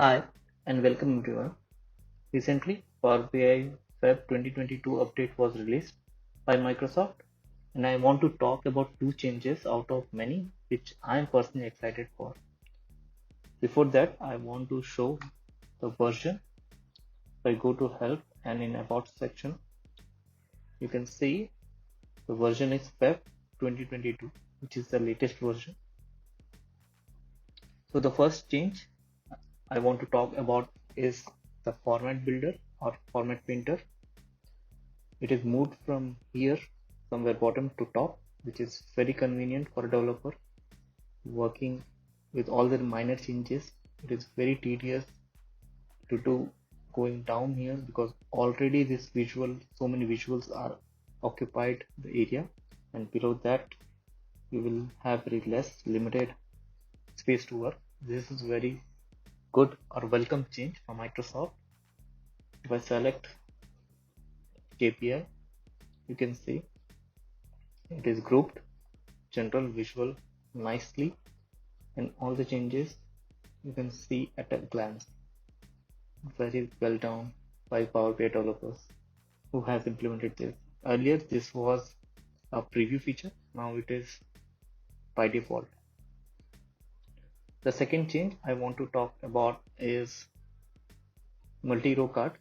Hi and welcome everyone. Recently, Bi Feb 2022 update was released by Microsoft, and I want to talk about two changes out of many which I am personally excited for. Before that, I want to show the version. If I go to Help and in About section, you can see the version is Feb 2022, which is the latest version. So the first change I want to talk about is the format builder or format painter. It is moved from here somewhere bottom to top, which is very convenient for a developer working with all the minor changes. It is very tedious to do going down here because already this visual, so many visuals are occupied the area, and below that you will have very less limited space to work. This is very good or welcome change from Microsoft. If I select KPI, you can see it is grouped general visual nicely, and all the changes you can see at a glance. Very well done by Power BI developers who has implemented this. Earlier this was a preview feature, now it is by default. The second change I want to talk about is multi-row card.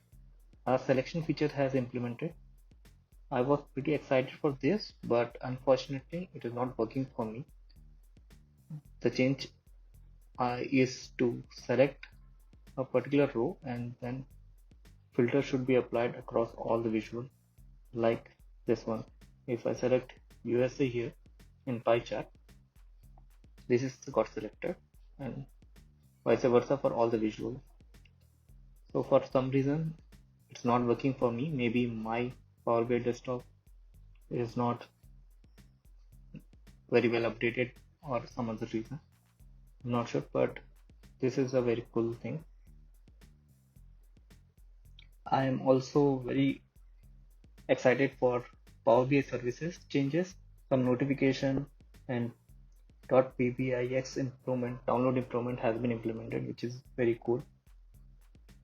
Our selection feature has implemented. I was pretty excited for this, but unfortunately it is not working for me. The change is to select a particular row and then filter should be applied across all the visual, like this one. If I select USA here in pie chart, this is got selected, and vice versa for all the visuals. So for some reason it's not working for me. Maybe my Power BI desktop is not very well updated or some other reason. I'm not sure, but this is a very cool thing. I am also very excited for Power BI services changes. Some notification and .ppix improvement, download improvement has been implemented, which is very cool.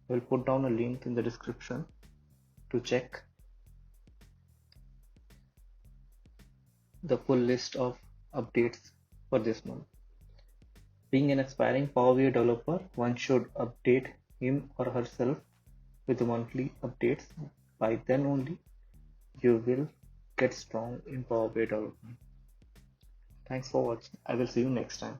We'll put down a link in the description to check the full list of updates for this month. Being an aspiring Power BI developer, one should update him or herself with the monthly updates. By then only you will get strong in Power BI development. Thanks for watching. I will see you next time.